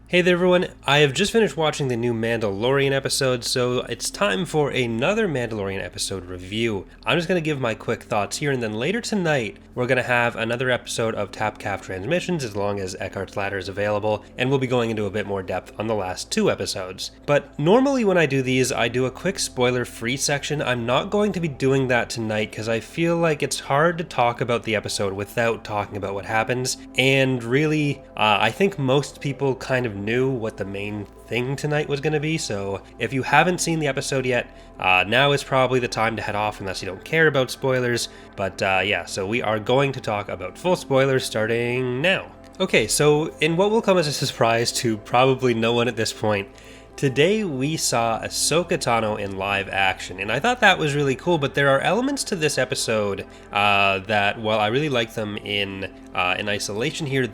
Hey there everyone, I have just finished watching the new Mandalorian episode, so it's time for another Mandalorian episode review. I'm just going to give my quick thoughts here, and then later tonight, we're going to have another episode of Tap Cap Transmissions as long as Eckhart's Ladder is available, and we'll be going into a bit more depth on the last two episodes. But normally when I do these, I do a quick spoiler-free section. I'm not going to be doing that tonight because I feel like it's hard to talk about the episode without talking about what happens, and really, I think most people kind of knew what the main thing tonight was going to be, so if you haven't seen the episode yet, now is probably the time to head off unless you don't care about spoilers. But yeah, so we are going to talk about full spoilers starting now. Okay, so in what will come as a surprise to probably no one at this point, today we saw Ahsoka Tano in live action, and I thought that was really cool, but there are elements to this episode that, while I really like them in isolation here,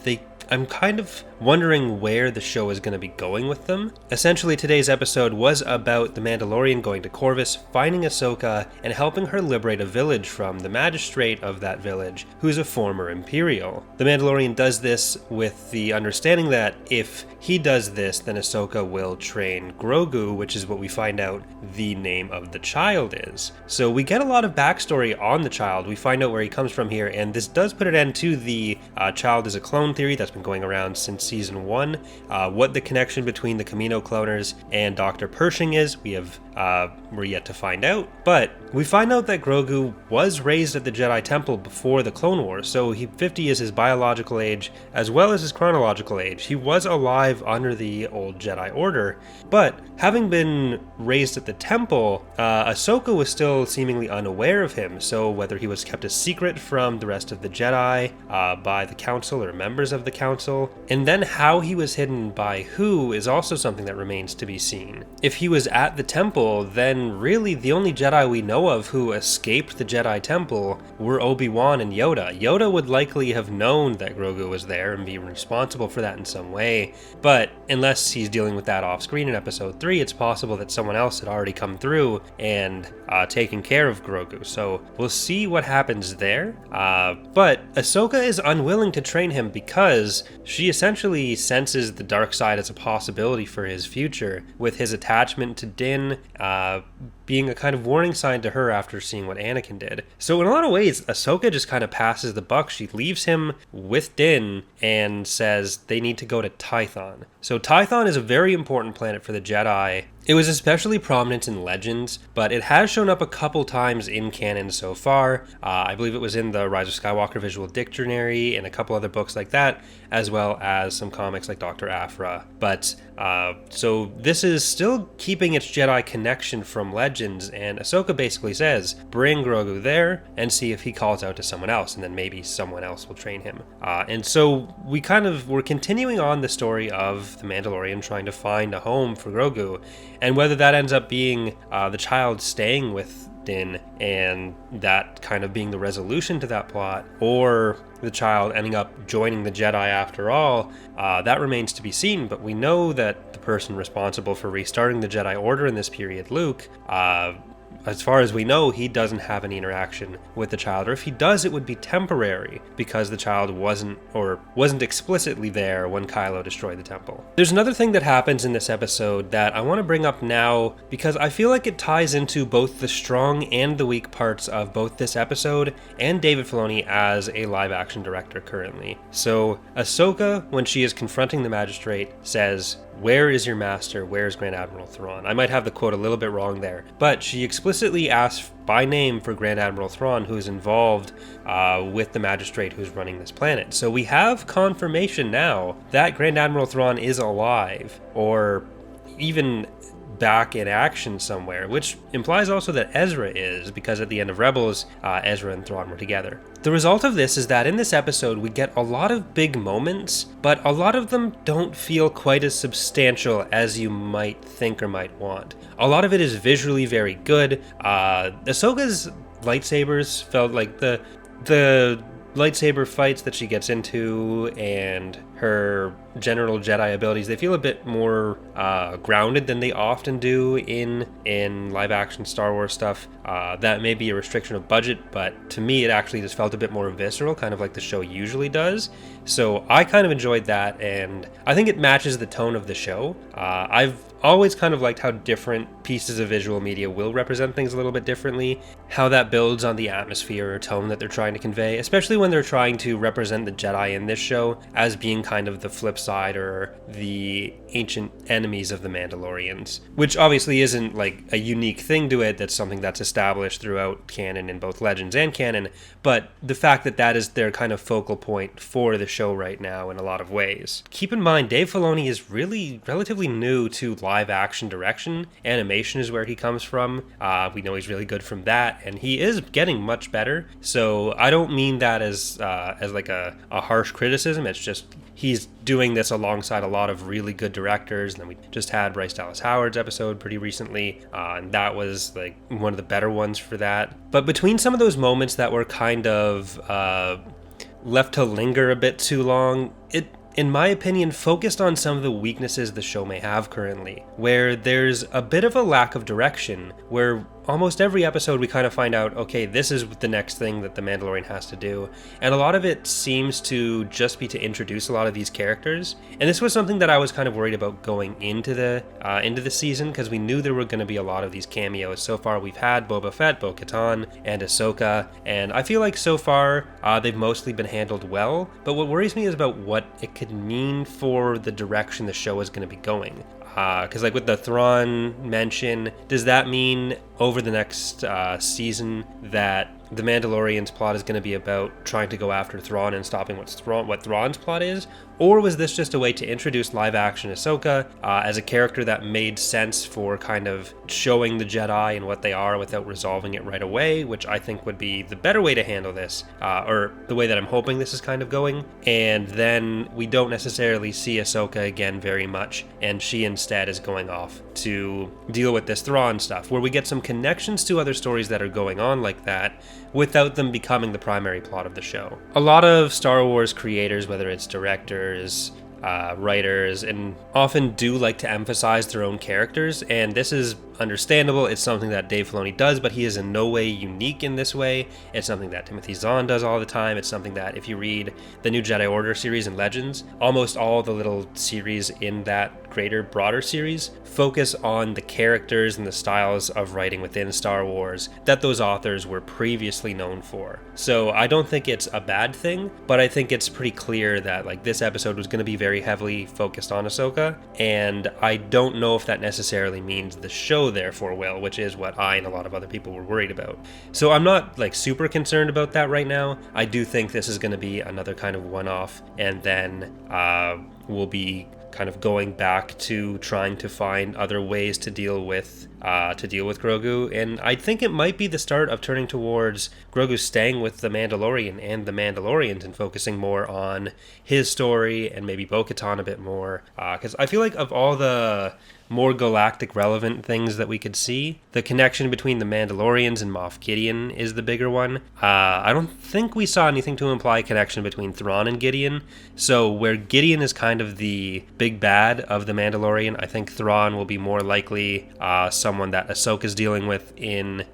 I'm kind of wondering where the show is going to be going with them. Essentially, today's episode was about the Mandalorian going to Corvus, finding Ahsoka, and helping her liberate a village from the magistrate of that village, who's a former Imperial. The Mandalorian does this with the understanding that if he does this, then Ahsoka will train Grogu, which is what we find out the name of the child is. So we get a lot of backstory on the child. We find out where he comes from here, and this does put an end to the child is a clone theory that's been going around since Season 1. What the connection between the Kamino cloners and Dr. Pershing is, we're yet to find out. But we find out that Grogu was raised at the Jedi Temple before the Clone Wars, so 50 is his biological age as well as his chronological age. He was alive under the old Jedi Order, but having been raised at the Temple, Ahsoka was still seemingly unaware of him, so whether he was kept a secret from the rest of the Jedi by the Council or members of the Council, and then how he was hidden by who is also something that remains to be seen. If he was at the Temple, then really the only Jedi we know of who escaped the Jedi Temple were Obi-Wan and Yoda. Yoda would likely have known that Grogu was there and be responsible for that in some way, but unless he's dealing with that off-screen in Episode 3, it's possible that someone else had already come through and taken care of Grogu, so we'll see what happens there. But Ahsoka is unwilling to train him because she essentially senses the dark side as a possibility for his future, with his attachment to Din being a kind of warning sign to her after seeing what Anakin did. So in a lot of ways, Ahsoka just kind of passes the buck. She leaves him with Din and says they need to go to Tython. So Tython is a very important planet for the Jedi. It was especially prominent in Legends, but it has shown up a couple times in canon so far. I believe it was in the Rise of Skywalker Visual Dictionary and a couple other books like that, as well as some comics like Dr. Aphra. But so this is still keeping its Jedi connection from Legends, and Ahsoka basically says, bring Grogu there and see if he calls out to someone else, and then maybe someone else will train him. And so we're continuing on the story of the Mandalorian trying to find a home for Grogu, and whether that ends up being the child staying with Din and that kind of being the resolution to that plot, or the child ending up joining the Jedi after all, that remains to be seen. But we know that the person responsible for restarting the Jedi Order in this period, Luke, as far as we know, he doesn't have any interaction with the child, or if he does, it would be temporary because the child wasn't explicitly there when Kylo destroyed the temple. There's another thing that happens in this episode that I want to bring up now because I feel like it ties into both the strong and the weak parts of both this episode and David Filoni as a live-action director currently. So Ahsoka, when she is confronting the magistrate, says, "Where is your master? Where is Grand Admiral Thrawn?" I might have the quote a little bit wrong there, but she explicitly asks by name for Grand Admiral Thrawn, who is involved with the magistrate who's running this planet. So we have confirmation now that Grand Admiral Thrawn is alive, or even back in action somewhere, which implies also that Ezra is, because at the end of Rebels, Ezra and Thrawn were together. The result of this is that in this episode we get a lot of big moments, but a lot of them don't feel quite as substantial as you might think or might want. A lot of it is visually very good. Ahsoka's lightsabers felt like the lightsaber fights that she gets into and her general Jedi abilities, they feel a bit more grounded than they often do in live action Star Wars stuff. That may be a restriction of budget, but to me it actually just felt a bit more visceral, kind of like the show usually does. So I kind of enjoyed that, and I think it matches the tone of the show. I've always kind of liked how different pieces of visual media will represent things a little bit differently, how that builds on the atmosphere or tone that they're trying to convey, especially when they're trying to represent the Jedi in this show as being kind of the flip side or the ancient enemies of the Mandalorians, which obviously isn't like a unique thing to it. That's something that's established throughout canon in both Legends and canon, but the fact that that is their kind of focal point for the show right now in a lot of ways. Keep in mind, Dave Filoni is really relatively new to live action direction. Animation is where he comes from. We know he's really good from that, and he is getting much better. So I don't mean that as like a harsh criticism. It's just he's doing this alongside a lot of really good directors. And then we just had Bryce Dallas Howard's episode pretty recently, and that was like one of the better ones for that. But between some of those moments that were kind of left to linger a bit too long, it, in my opinion, focused on some of the weaknesses the show may have currently, where there's a bit of a lack of direction, where almost every episode we kind of find out, okay, this is the next thing that the Mandalorian has to do, and a lot of it seems to just be to introduce a lot of these characters. And this was something that I was kind of worried about going into the season, because we knew there were going to be a lot of these cameos. So far we've had Boba Fett, Bo-Katan, and Ahsoka, and I feel like so far they've mostly been handled well, but what worries me is about what it could mean for the direction the show is going to be going. Because like with the Thrawn mention, does that mean over the next season that the Mandalorian's plot is going to be about trying to go after Thrawn and stopping what Thrawn's plot is? Or was this just a way to introduce live-action Ahsoka as a character that made sense for kind of showing the Jedi and what they are without resolving it right away, which I think would be the better way to handle this, or the way that I'm hoping this is kind of going. And then we don't necessarily see Ahsoka again very much, and she instead is going off to deal with this Thrawn stuff, where we get some connections to other stories that are going on like that, without them becoming the primary plot of the show. A lot of Star Wars creators, whether it's directors, writers, and often do like to emphasize their own characters, and this is understandable. It's something that Dave Filoni does, but he is in no way unique in this way. It's something that Timothy Zahn does all the time. It's something that if you read the new Jedi Order series in Legends, almost all the little series in that greater, broader series focus on the characters and the styles of writing within Star Wars that those authors were previously known for. So I don't think it's a bad thing, but I think it's pretty clear that like this episode was going to be very heavily focused on Ahsoka, and I don't know if that necessarily means the show therefore will, which is what I and a lot of other people were worried about. So I'm not like super concerned about that right now. I do think this is going to be another kind of one-off, and then we'll be kind of going back to trying to find other ways to deal with Grogu, and I think it might be the start of turning towards Grogu staying with the Mandalorian and the Mandalorians and focusing more on his story and maybe Bo-Katan a bit more, because I feel like of all the more galactic relevant things that we could see, the connection between the Mandalorians and Moff Gideon is the bigger one. I don't think we saw anything to imply a connection between Thrawn and Gideon, so where Gideon is kind of the big bad of the Mandalorian, I think Thrawn will be more likely someone that Ahsoka's dealing with in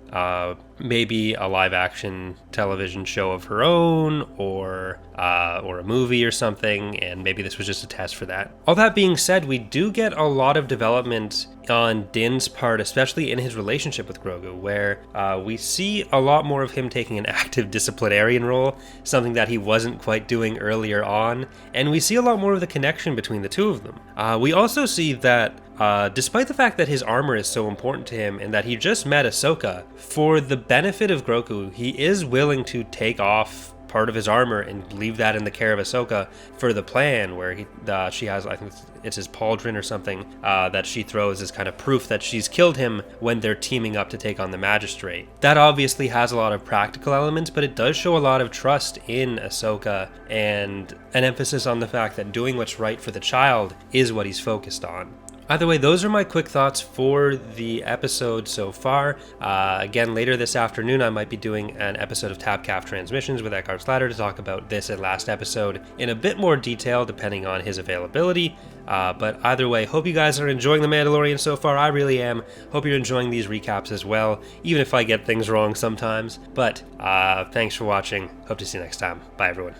maybe a live-action television show of her own, or a movie or something, and maybe this was just a test for that. All that being said, we do get a lot of development on Din's part, especially in his relationship with Grogu, where we see a lot more of him taking an active disciplinarian role, something that he wasn't quite doing earlier on, and we see a lot more of the connection between the two of them. We also see that despite the fact that his armor is so important to him and that he just met Ahsoka, for the benefit of Grogu, he is willing to take off part of his armor and leave that in the care of Ahsoka for the plan, where she has, I think it's his pauldron or something, that she throws as kind of proof that she's killed him when they're teaming up to take on the Magistrate. That obviously has a lot of practical elements, but it does show a lot of trust in Ahsoka and an emphasis on the fact that doing what's right for the child is what he's focused on. Either way, those are my quick thoughts for the episode so far. Again, later this afternoon, I might be doing an episode of Tapcaf Transmissions with Eckhart's Ladder to talk about this last episode in a bit more detail, depending on his availability. But either way, hope you guys are enjoying The Mandalorian so far. I really am. Hope you're enjoying these recaps as well, even if I get things wrong sometimes. But thanks for watching. Hope to see you next time. Bye, everyone.